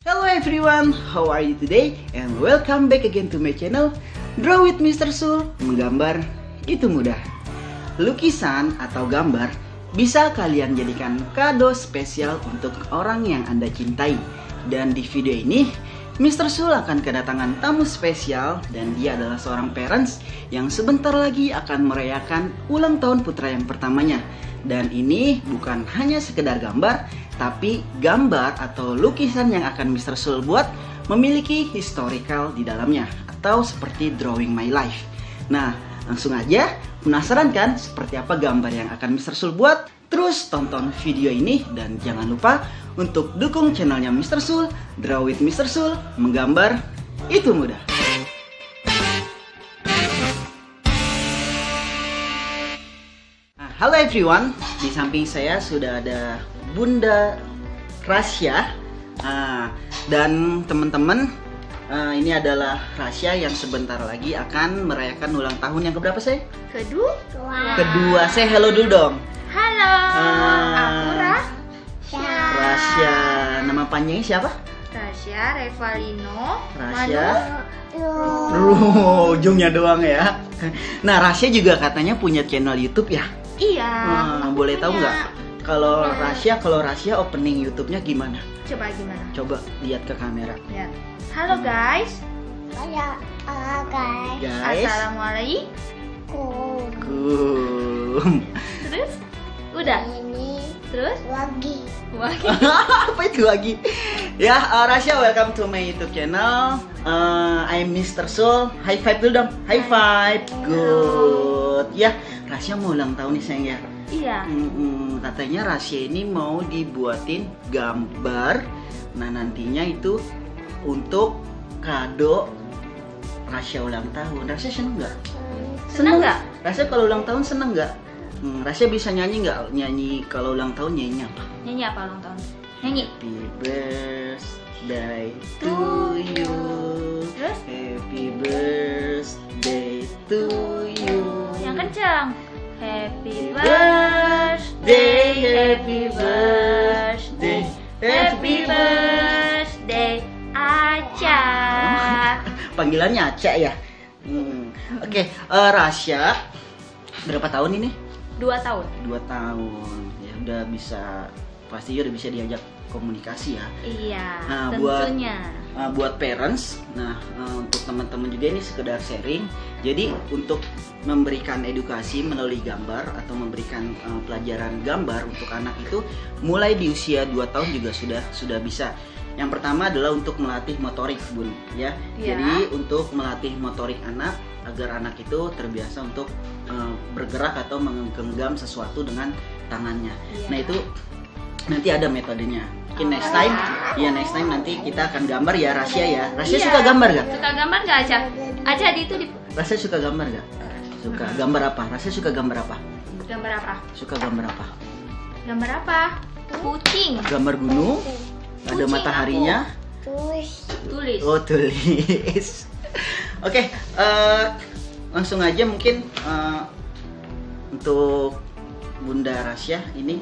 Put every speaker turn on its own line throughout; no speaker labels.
Hello everyone, how are you today? And welcome back again to my channel Draw with Mr. Sul. Menggambar itu mudah. Lukisan atau gambar bisa kalian jadikan kado spesial untuk orang yang Anda cintai. Dan di video ini Mr. Sul akan kedatangan tamu spesial, dan dia adalah seorang parents yang sebentar lagi akan merayakan ulang tahun putra yang pertamanya. Dan ini bukan hanya sekedar gambar, tapi gambar atau lukisan yang akan Mr. Sul buat memiliki historical di dalamnya, atau seperti drawing my life. Nah, langsung aja, penasaran kan seperti apa gambar yang akan Mr. Sul buat? Terus tonton video ini dan jangan lupa untuk dukung channelnya Mr. Sul, Draw with Mr. Sul, menggambar itu mudah. Halo everyone, di samping saya sudah ada Bunda Rasya dan teman-teman. Ini adalah Rasya yang sebentar lagi akan merayakan ulang tahun yang keberapa saya? Kedua. Saya hello dulu dong.
Halo, aku
Rasya. Nama panjangnya siapa?
Rasya Revalino.
Rasya. Ujungnya doang ya. Nah, Rasya juga katanya punya channel YouTube ya?
Iya.
Boleh tahu nggak? Kalau Rasya opening YouTube-nya gimana?
Coba gimana?
Coba lihat ke kamera.
Ya. Halo guys.
Guys.
Assalamualaikum. Terus? Udah.
Ini
Terus?
lagi.
Apa itu lagi? Ya, Rasya, welcome to my YouTube channel. I'm Mr. Sul. High five dulu dong. High five. Good. Ya, Rasya mau ulang tahun nih sayang ya.
Iya.
Katanya Rasya ini mau dibuatin gambar. Nah, nantinya itu untuk kado Rasya ulang tahun. Rasya seneng nggak?
Seneng nggak?
Rasya kalau ulang tahun seneng nggak? Rasya bisa nyanyi nggak? Nyanyi kalau ulang tahun nyanyi apa?
Nyanyi apa ulang tahun? Nyanyi.
Happy birthday to you.
Terus?
Happy birthday to you.
Yang kencang. Happy birthday, happy birthday, happy birthday, Aca.
Panggilannya Aca ya. Oke, Rasya berapa tahun ini?
2 tahun.
2 tahun. Ya udah bisa, pasti udah bisa diajak komunikasi ya.
Iya,
Nah,
tentunya.
Buat parents, untuk teman-teman juga ini sekedar sharing. Jadi untuk memberikan edukasi melalui gambar atau memberikan pelajaran gambar untuk anak itu mulai di usia 2 tahun juga sudah bisa. Yang pertama adalah untuk melatih motorik, Bun, ya.
Ya.
Jadi untuk melatih motorik anak agar anak itu terbiasa untuk bergerak atau menggenggam sesuatu dengan tangannya.
Ya.
Nah, itu nanti ada metodenya. Mungkin next time nanti kita akan gambar ya, Rasya ya. Rasya suka gambar gak?
Suka gambar gak, Aca? Aca di itu di
Rasya suka gambar gak? Suka. Gambar apa? Rasya suka gambar apa?
gambar apa?
Suka gambar apa?
Gambar apa? Kucing.
Gambar gunung, ada
Kucing
mataharinya.
Tulis.
Oh, tulis. Oke, langsung aja mungkin untuk Bunda Rasya, ini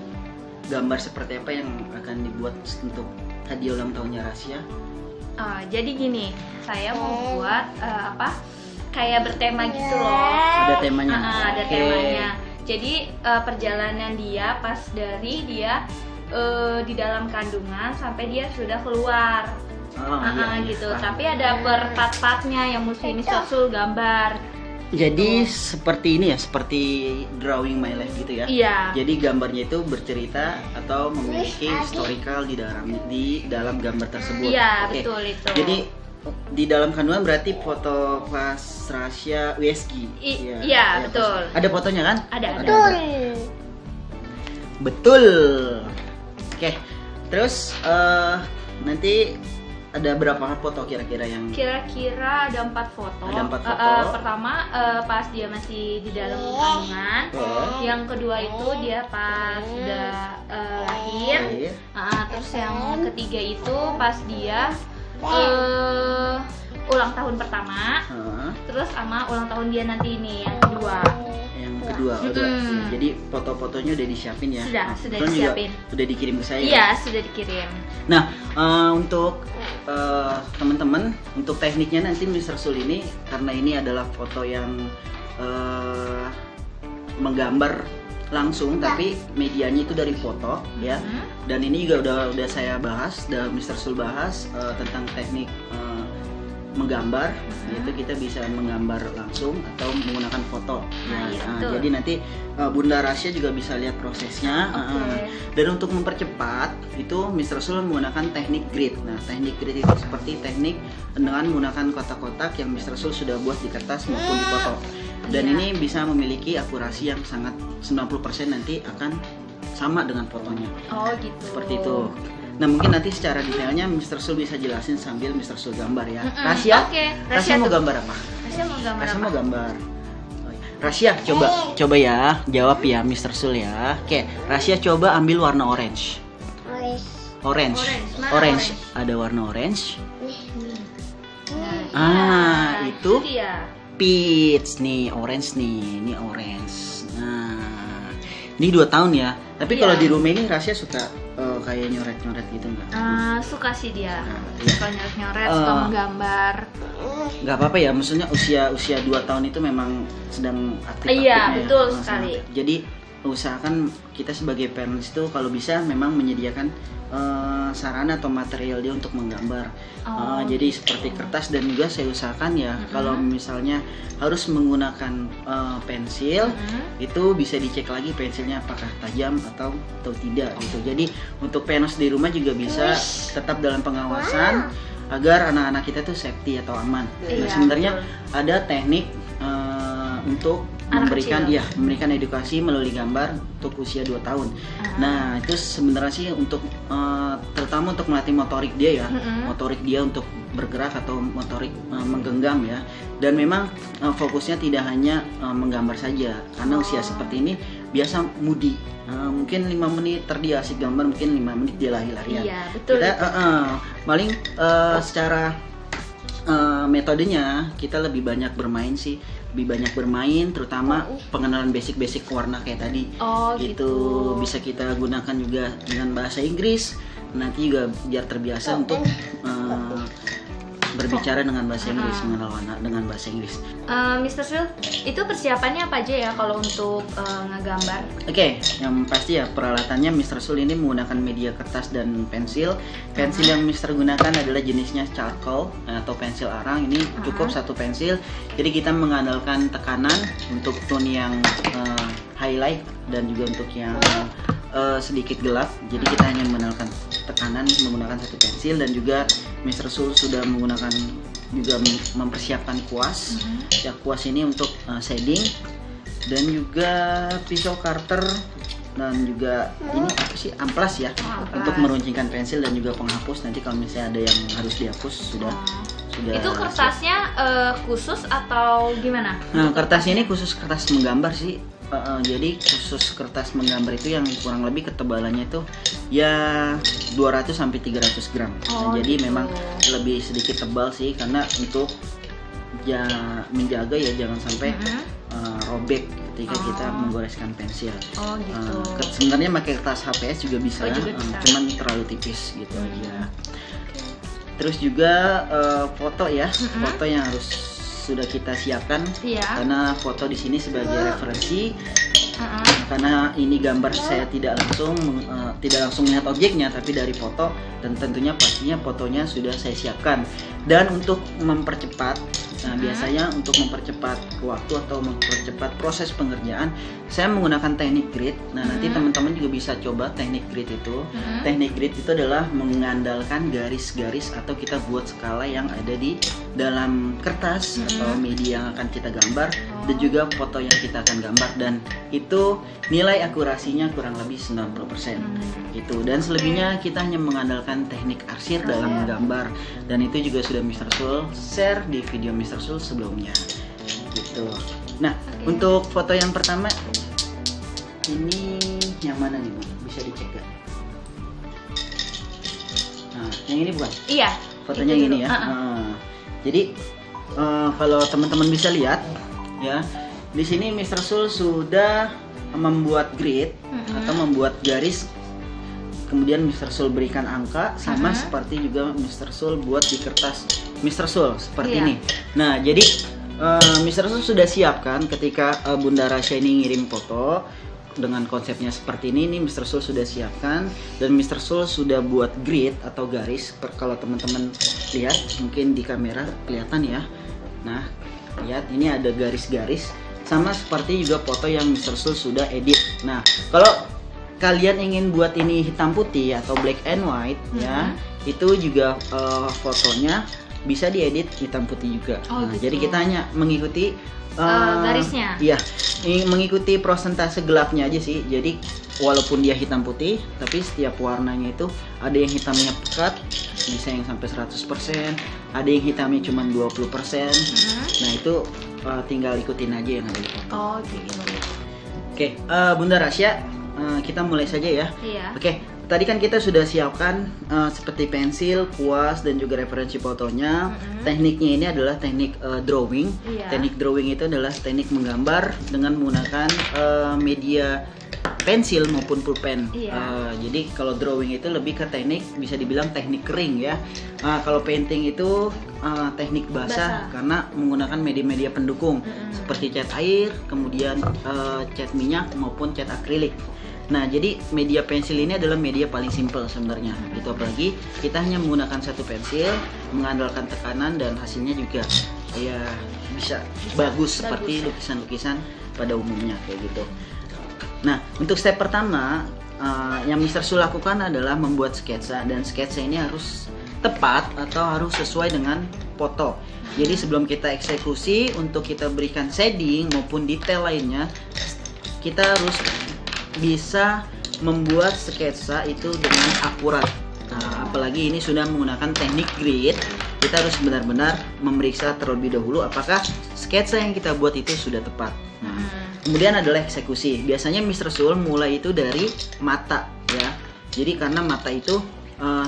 gambar seperti apa yang akan dibuat untuk hadiah ulang tahunnya Rasya?
Jadi gini, saya mau buat kayak bertema gitu loh.
Ada temanya.
Ada
Oke.
temanya. Jadi perjalanan dia pas dari dia di dalam kandungan sampai dia sudah keluar.
Iya,
Gitu.
paham.
Tapi ada per part-partnya yang mesti Mr. Sul gambar.
Jadi seperti ini ya, seperti drawing my life gitu ya.
Iya.
Jadi gambarnya itu bercerita atau memiliki historical di dalam gambar tersebut.
Iya,
Oke.
betul itu.
Jadi di dalam kandungan berarti foto pas Rasya USG.
Iya, betul.
Ada fotonya kan?
Ada.
Betul. Oke. Terus nanti ada berapa foto kira-kira yang
Kira-kira ada 4 foto.
Ada 4 foto.
Pertama pas dia masih di dalam kandungan. Yang kedua itu dia pas udah lahir. Terus yang ketiga itu pas dia ulang tahun pertama. Terus sama ulang tahun dia nanti ini yang kedua.
Yang kedua udah. Jadi foto-fotonya udah disiapin ya.
Sudah
Kebetulan juga
disiapin.
Udah dikirim ke saya.
Iya, sudah dikirim.
Nah, untuk teman-teman, untuk tekniknya nanti Mr. Sul ini, karena ini adalah foto yang menggambar langsung, tapi medianya itu dari foto ya. Dan ini juga udah saya bahas, udah Mr. Sul bahas tentang teknik menggambar, yaitu kita bisa menggambar langsung atau menggunakan foto. Jadi nanti Bunda Rasya juga bisa lihat prosesnya. Dan untuk mempercepat itu Mr. Sul menggunakan teknik grid. Nah, teknik grid itu seperti teknik dengan menggunakan kotak-kotak yang Mr. Sul sudah buat di kertas maupun di foto. Dan ini bisa memiliki akurasi yang sangat 90% nanti akan sama dengan fotonya.
Oh gitu.
Seperti itu. Nah, mungkin nanti secara detailnya Mr. Sul bisa jelasin sambil Mr. Sul gambar ya. Rasya? Rasya mau gambar apa?
Rasya mau
gambar. Rasya coba ya, jawab ya Mr. Sul ya. Oke, Rasya coba ambil warna orange. Orange. Ada warna orange. Itu peach nih, orange nih. Ini orange. Nah, ini 2 tahun ya. Tapi kalau di rumah ini Rasya suka kayak nyoret-nyoret gitu nggak?
Suka sih dia. Suka nyoret-nyoret, suka menggambar.
Nggak apa-apa ya, maksudnya usia 2 tahun itu memang sedang aktif.
Iya, betul sekali.
Jadi usahakan kita sebagai parents itu kalau bisa memang menyediakan sarana atau material dia untuk menggambar. Jadi seperti kertas, dan juga saya usahakan ya kalau misalnya harus menggunakan pensil, itu bisa dicek lagi pensilnya apakah tajam atau tidak gitu. Jadi untuk PNS di rumah juga bisa tetap dalam pengawasan agar anak-anak kita tuh safety atau aman. Nah, sebenarnya ada teknik untuk memberikan edukasi melalui gambar untuk usia 2 tahun. Nah, itu sebenarnya sih untuk terutama untuk melatih motorik dia ya. Motorik dia untuk bergerak atau motorik menggenggam ya. Dan memang fokusnya tidak hanya menggambar saja, karena usia seperti ini biasa mudi. Mungkin 5 menit dia asik gambar, mungkin 5 menit dia lari-larian.
Iya, betul.
Paling secara metodenya kita lebih banyak bermain sih, terutama pengenalan basic warna kayak tadi. Gitu. Bisa kita gunakan juga dengan bahasa Inggris, nanti juga biar terbiasa untuk berbicara dengan bahasa Inggris, mengenal warna dengan bahasa Inggris.
Mr. Sul, itu persiapannya apa aja ya kalau untuk ngegambar?
Oke, yang pasti ya peralatannya Mr. Sul ini menggunakan media kertas dan pensil. Pensil yang Mr. gunakan adalah jenisnya charcoal atau pensil arang. Ini cukup 1 pensil. Jadi kita mengandalkan tekanan untuk tone yang highlight dan juga untuk yang sedikit gelap. Jadi kita hanya mengandalkan tekanan menggunakan 1 pensil, dan juga Mr. Sul sudah menggunakan juga mempersiapkan kuas. Ya, kuas ini untuk shading, dan juga pisau karter, dan juga ini apa sih, amplas ya, untuk meruncingkan pensil dan juga penghapus. Nanti kalau misalnya ada yang harus dihapus sudah.
Itu kertasnya khusus atau gimana?
Nah, kertasnya ini khusus kertas menggambar sih. Jadi khusus kertas menggambar itu yang kurang lebih ketebalannya itu ya 200 sampai 300 gram. Jadi memang lebih sedikit tebal sih, karena untuk ya menjaga ya jangan sampai robek ketika kita menggoreskan pensil. Sebenarnya pakai kertas HPS juga bisa, cuman terlalu tipis gitu aja. Terus juga foto ya, foto yang harus sudah kita siapkan, karena foto di sini sebagai referensi. Karena ini gambar saya tidak langsung melihat objeknya, tapi dari foto, dan tentunya pastinya fotonya sudah saya siapkan. Dan untuk mempercepat, biasanya untuk mempercepat waktu atau mempercepat proses pengerjaan, saya menggunakan teknik grid. Nah, nanti teman-teman juga bisa coba teknik grid itu. Teknik grid itu adalah mengandalkan garis-garis atau kita buat skala yang ada di dalam kertas atau media yang akan kita gambar, dan juga foto yang kita akan gambar, dan itu nilai akurasinya kurang lebih 90% gitu. Dan selebihnya kita hanya mengandalkan teknik arsir dalam menggambar, dan itu juga sudah Mr. Sul share di video Mr. Sul sebelumnya gitu. Nah, untuk foto yang pertama ini yang mana nih, Bang? Bisa dicek gak? Nah, yang ini bukan?
Iya.
Fotonya ini ya. Jadi kalau teman-teman bisa lihat ya, di sini Mr. Sul sudah membuat grid atau membuat garis kemudian Mr. Sul berikan angka, sama seperti juga Mr. Sul buat di kertas Mr. Sul seperti ini. Nah, jadi Mr. Sul sudah siapkan ketika Bunda Rasya ini ngirim foto dengan konsepnya seperti ini Mr. Sul sudah siapkan, dan Mr. Sul sudah buat grid atau garis. Kalau teman-teman lihat mungkin di kamera kelihatan ya. Nah, lihat ini ada garis-garis, sama seperti juga foto yang Mr. Sul sudah edit. Nah, kalau kalian ingin buat ini hitam putih atau black and white ya, itu juga fotonya bisa diedit hitam putih juga. Gitu. Jadi kita hanya mengikuti
garisnya.
Iya, mengikuti persentase gelapnya aja sih. Jadi walaupun dia hitam putih, tapi setiap warnanya itu ada yang hitamnya pekat, bisa yang sampai 100%, ada yang hitamnya cuma 20%. Nah, itu tinggal ikutin aja yang ada di foto.
Gitu.
Oke, Bunda Rasya, kita mulai saja ya.
Iya.
Oke, tadi kan kita sudah siapkan seperti pensil, kuas, dan juga referensi fotonya. Tekniknya ini adalah teknik drawing. Teknik drawing itu adalah teknik menggambar dengan menggunakan media pensil maupun pulpen. Jadi kalau drawing itu lebih ke teknik, bisa dibilang teknik kering ya. Kalau painting itu teknik basah karena menggunakan media-media pendukung seperti cat air, kemudian cat minyak maupun cat akrilik. Nah, jadi media pensil ini adalah media paling simpel sebenarnya. Itu apalagi kita hanya menggunakan satu pensil, mengandalkan tekanan, dan hasilnya juga ya bisa bagus seperti lukisan-lukisan pada umumnya kayak gitu. Nah, untuk step pertama yang Mr. Sul lakukan adalah membuat sketsa, dan sketsa ini harus tepat atau harus sesuai dengan foto. Jadi sebelum kita eksekusi, untuk kita berikan shading maupun detail lainnya, kita harus bisa membuat sketsa itu dengan akurat. Nah, apalagi ini sudah menggunakan teknik grid, kita harus benar-benar memeriksa terlebih dahulu apakah sketsa yang kita buat itu sudah tepat. Nah, kemudian adalah eksekusi. Biasanya Mr. Sul mulai itu dari mata ya. Jadi karena mata itu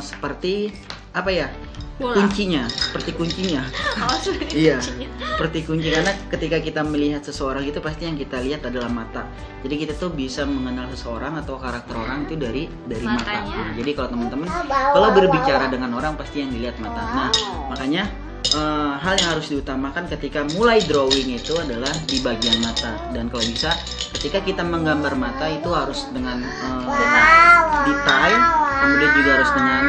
seperti apa ya? Kuncinya, seperti kuncinya. Iya, seperti kunci, karena ketika kita melihat seseorang itu pasti yang kita lihat adalah mata. Jadi kita tuh bisa mengenal seseorang atau karakter orang itu dari mata. Nah, jadi kalau teman-teman kalau berbicara dengan orang pasti yang dilihat mata. Nah, makanya hal yang harus diutamakan ketika mulai drawing itu adalah di bagian mata, dan kalau bisa ketika kita menggambar mata itu harus dengan detail, kemudian juga harus dengan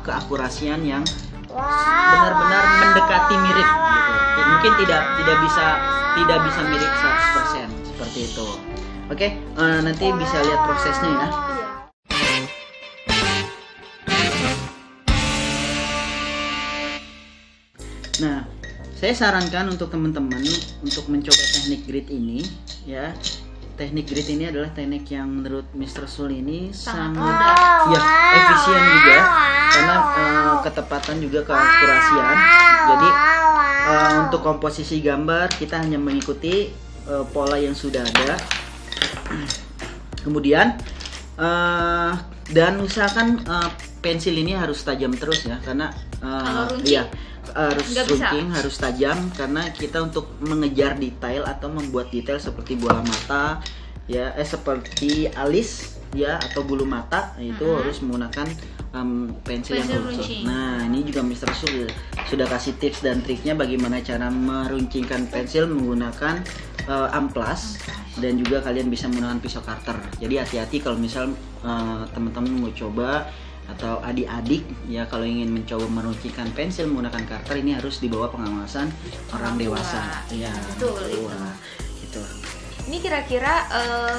keakurasian yang benar-benar mendekati mirip gitu. Mungkin tidak bisa mirip 100% seperti itu. Oke, nanti bisa lihat prosesnya ya. Nah, saya sarankan untuk teman-teman untuk mencoba teknik grid ini ya. Teknik grid ini adalah teknik yang menurut Mr. Sul ini sangat ya efisien juga, karena ketepatan juga keakurasian. Jadi untuk komposisi gambar kita hanya mengikuti pola yang sudah ada. Kemudian dan usahakan pensil ini harus tajam terus ya, karena harus runcing, harus tajam, karena kita untuk mengejar detail atau membuat detail seperti bola mata ya, seperti alis ya atau bulu mata, itu harus menggunakan pensil yang khusus. Nah, ini juga Mr. Sul sudah kasih tips dan triknya bagaimana cara meruncingkan pensil menggunakan amplas, dan juga kalian bisa menggunakan pisau cutter. Jadi hati-hati kalau misal teman-teman mau coba atau adik-adik ya, kalau ingin mencoba meruncingkan pensil menggunakan cutter, ini harus dibawa pengawasan orang dewasa. Ya,
betul.
Gitu.
Ini kira-kira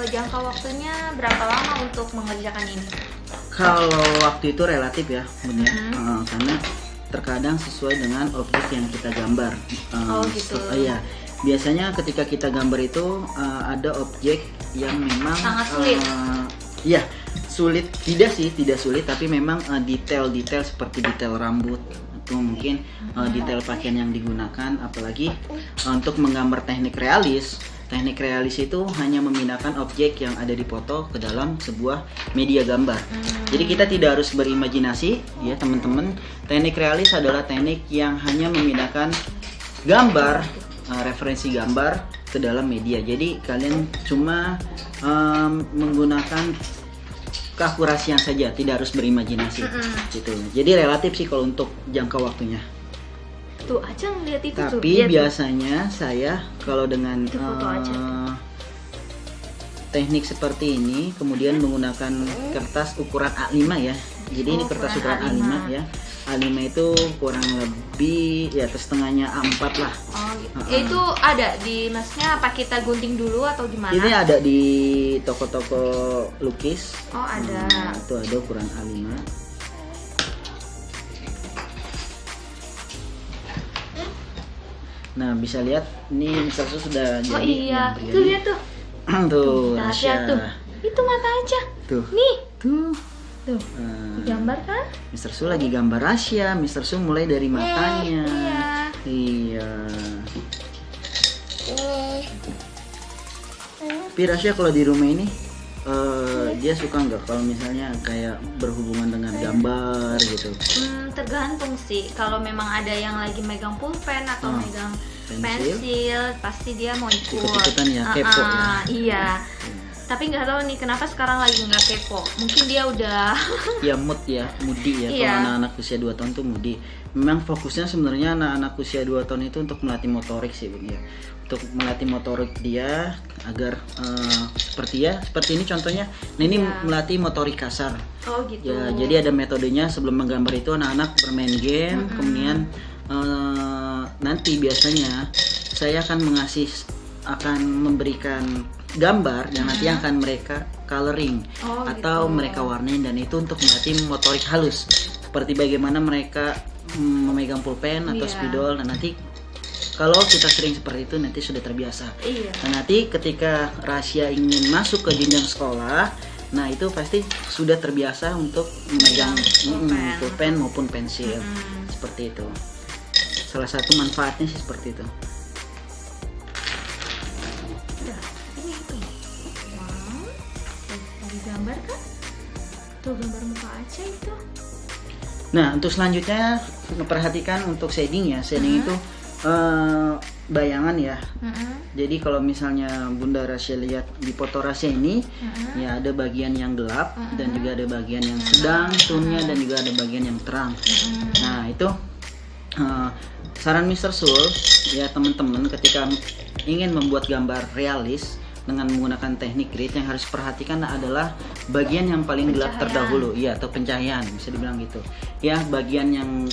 jangka waktunya berapa lama untuk mengerjakan ini?
Kalau waktu itu relatif ya, Bun ya. Karena terkadang sesuai dengan objek yang kita gambar.
Gitu.
Iya. Biasanya ketika kita gambar itu ada objek yang memang
sangat sulit.
Iya, sulit, tidak sulit, tapi memang detail-detail seperti detail rambut atau mungkin detail pakaian yang digunakan. Apalagi untuk menggambar teknik realis itu hanya memindahkan objek yang ada di foto ke dalam sebuah media gambar. Jadi kita tidak harus berimajinasi ya teman-teman. Teknik realis adalah teknik yang hanya memindahkan gambar, referensi gambar ke dalam media. Jadi kalian cuma menggunakan keakurasian saja, tidak harus berimajinasi. Gitu. Jadi relatif sih kalau untuk jangka waktunya.
Tuh aja ngeliat itu tuh.
Tapi biasanya saya kalau dengan teknik seperti ini kemudian menggunakan kertas ukuran A5 ya. Jadi ini kertas ukuran A5 ya. A5 itu kurang lebih ya setengahnya A4 lah.
Oh gitu. Itu ada di maksudnya apa kita gunting dulu atau gimana?
Ini ada di toko-toko lukis.
Oh ada.
Itu ada ukuran A5. Nah bisa lihat ini Mr. Su sudah jadi.
Oh iya, tuh lihat tuh.
Tuh,
Tasya tuh. Itu mata aja.
Tuh.
Nih.
Tuh.
Tuh. Gambar kan?
Mr. Su lagi gambar Rasya. Mr. Su mulai dari matanya. Iya. Tapi Rasya kalau di rumah ini dia suka nggak kalau misalnya kayak berhubungan dengan gambar gitu?
Tergantung sih. Kalau memang ada yang lagi megang pulpen atau megang pensil, pasti dia mau ikut.
Ikut-ikutan ya, kepo ya.
Iya. Tapi nggak tahu nih kenapa sekarang lagi nggak kepo. Mungkin dia udah
ya moody ya. Kalau anak-anak usia 2 tahun tuh moody. Memang fokusnya sebenarnya anak-anak usia 2 tahun itu untuk melatih motorik sih ya. Untuk melatih motorik dia agar seperti ini contohnya. Nah ini melatih motorik kasar.
Oh gitu.
Ya, jadi ada metodenya sebelum menggambar itu anak-anak bermain game, kemudian nanti biasanya saya akan memberikan gambar yang nanti akan mereka coloring atau mereka warnain, dan itu untuk melatih motorik halus seperti bagaimana mereka memegang pulpen atau spidol. Dan nanti kalau kita sering seperti itu nanti sudah terbiasa. Nah nanti ketika Rasya ingin masuk ke jenjang sekolah, nah itu pasti sudah terbiasa untuk memegang pulpen maupun pensil. Seperti itu. Salah satu manfaatnya sih seperti itu.
Gambar kan? Tuh gambar muka aja itu.
Nah untuk selanjutnya perhatikan untuk shading ya. Shading itu bayangan ya. Jadi kalau misalnya Bunda Rasya lihat di foto Rasya ini, ya ada bagian yang gelap dan juga ada bagian yang sedang tone-nya dan juga ada bagian yang terang. Nah itu saran Mr. Sul ya teman-teman, ketika ingin membuat gambar realis dengan menggunakan teknik grid, yang harus perhatikan adalah bagian yang paling gelap terdahulu, ya, atau pencahayaan bisa dibilang gitu. Ya, bagian yang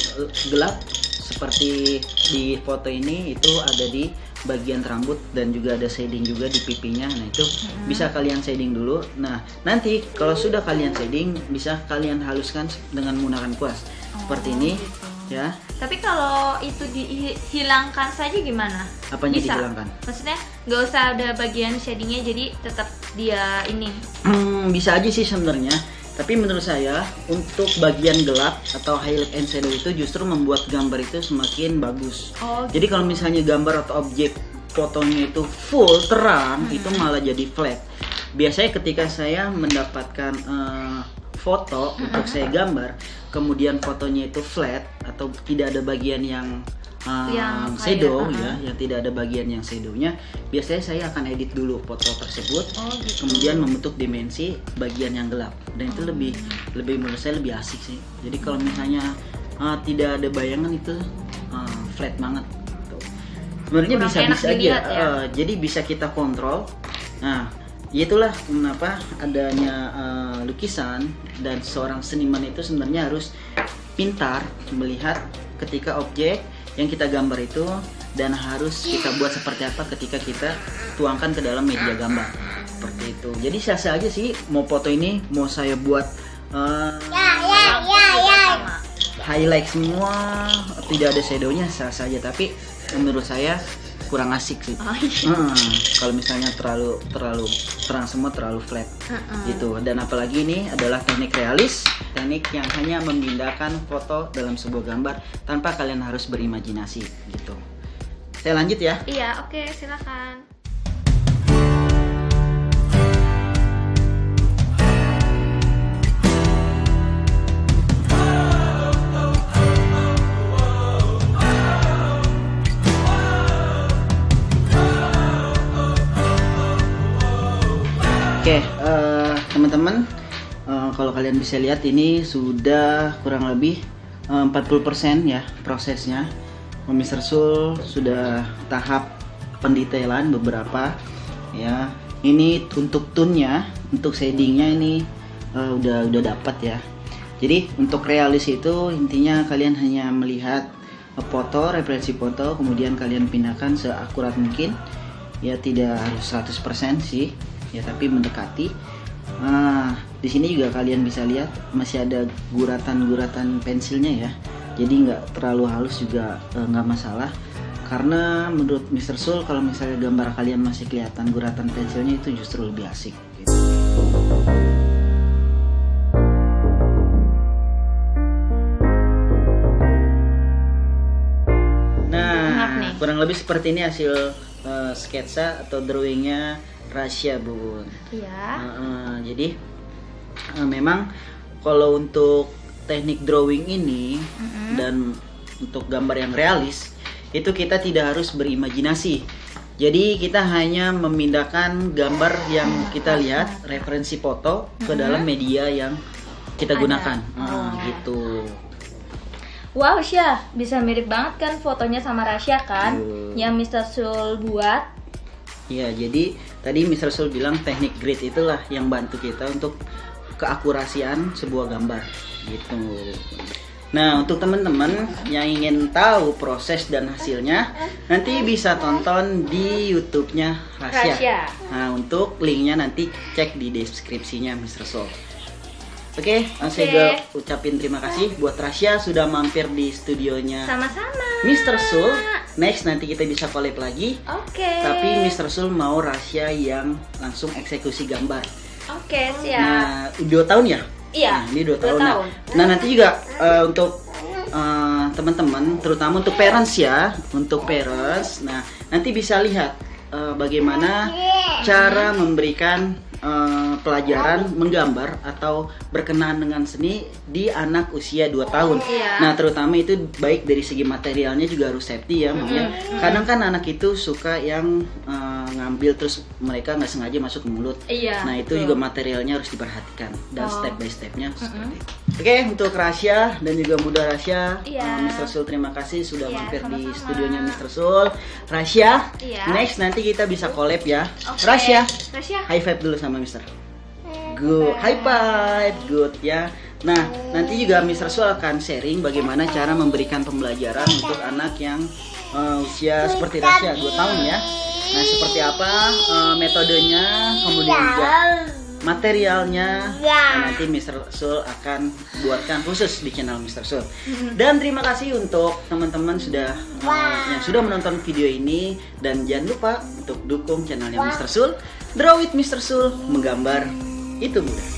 gelap seperti di foto ini itu ada di bagian rambut dan juga ada shading juga di pipinya. Nah, itu bisa kalian shading dulu. Nah, nanti kalau sudah kalian shading bisa kalian haluskan dengan menggunakan kuas. Seperti ini. Ya.
Tapi kalau itu dihilangkan saja gimana?
Apanya dihilangkan?
Maksudnya nggak usah ada bagian shadingnya, jadi tetap dia ini.
Bisa aja sih sebenarnya. Tapi menurut saya untuk bagian gelap atau highlight and shadow itu justru membuat gambar itu semakin bagus. Jadi kalau misalnya gambar atau objek fotonya itu full terang, itu malah jadi flat. Biasanya ketika saya mendapatkan foto untuk saya gambar, kemudian fotonya itu flat atau tidak ada bagian yang shadow ya, yang tidak ada bagian yang shadownya, biasanya saya akan edit dulu foto tersebut, kemudian membentuk dimensi bagian yang gelap, dan itu lebih menurut saya lebih asik sih. Jadi kalau misalnya tidak ada bayangan itu flat banget. Sebenarnya bisa-bisa aja, jadi bisa kita kontrol. Nah, itulah kenapa adanya lukisan, dan seorang seniman itu sebenarnya harus pintar melihat ketika objek yang kita gambar itu, dan harus kita buat seperti apa ketika kita tuangkan ke dalam media gambar. Seperti itu. Jadi sah-sah aja sih mau foto ini mau saya buat highlight semua, tidak ada shadownya, sah-sah aja. Tapi menurut saya kurang asik sih. Kalau misalnya terlalu terang semua, terlalu flat gitu. Dan apalagi ini adalah teknik realis, teknik yang hanya memindahkan foto dalam sebuah gambar tanpa kalian harus berimajinasi gitu. Saya lanjut ya.
Iya, oke, silakan.
Oke, teman-teman, kalau kalian bisa lihat ini sudah kurang lebih 40% ya prosesnya. Mr. Sul sudah tahap pendetailan beberapa ya. Ini untuk tone-nya, untuk shadingnya ini udah dapat ya. Jadi untuk realis itu intinya kalian hanya melihat foto, referensi foto, kemudian kalian pindahkan seakurat mungkin ya, tidak harus 100% sih ya, tapi mendekati. Nah, di sini juga kalian bisa lihat masih ada guratan-guratan pensilnya ya. Jadi nggak terlalu halus juga nggak masalah. Karena menurut Mr. Sul kalau misalnya gambar kalian masih kelihatan guratan pensilnya itu justru lebih asik gitu. Nah, kurang lebih seperti ini hasil sketsa atau drawingnya Rasya, Bun.
Iya.
Jadi memang kalau untuk teknik drawing ini dan untuk gambar yang realis itu kita tidak harus berimajinasi. Jadi kita hanya memindahkan gambar yang kita lihat, referensi foto ke dalam media yang kita gunakan. Gitu.
Wow, Syah, bisa mirip banget kan fotonya sama Rasya kan? Yang Mr. Sul buat.
Ya, jadi tadi Mr. Sul bilang teknik grid itulah yang bantu kita untuk keakurasian sebuah gambar gitu. Nah, untuk teman-teman yang ingin tahu proses dan hasilnya, nanti bisa tonton di YouTube-nya Rasya. Nah, untuk linknya nanti cek di deskripsinya Mr. Sul. Oke, saya juga ucapin terima kasih buat Rasya sudah mampir di studionya.
Sama-sama.
Mr. Sul, next nanti kita bisa collab lagi. Tapi Mr. Sul mau Rasya yang langsung eksekusi gambar.
Siap.
Nah, 2 tahun ya?
Iya.
Nah, ini 2 tahun. Nah, nanti juga untuk teman-teman, terutama untuk parents ya, untuk parents. Nah, nanti bisa lihat bagaimana cara memberikan pelajaran menggambar atau berkenan dengan seni di anak usia 2 tahun. Nah, terutama itu baik dari segi materialnya juga harus safety ya, makanya kadang kan anak itu suka yang ngambil terus mereka nggak sengaja masuk ke mulut. Nah, itu juga materialnya harus diperhatikan dan step by stepnya seperti itu. Oke, untuk Rasya dan juga Bunda Rasya, Mr. Sul terima kasih sudah mampir di studionya Mr. Sul. Rasya, next nanti kita bisa collab ya. Rasya, high five dulu sama Mr. Good, high five, good ya. Nah, nanti juga Mr. Sul akan sharing bagaimana cara memberikan pembelajaran untuk anak yang usia seperti Rasya 2 tahun ya. Nah, seperti apa metodenya, kemudian juga materialnya, nanti Mr. Sul akan buatkan khusus di channel Mr. Sul. Dan terima kasih untuk teman-teman yang sudah menonton video ini, dan jangan lupa untuk dukung channelnya Mr. Sul. Draw with Mr. Sul, menggambar itu mudah.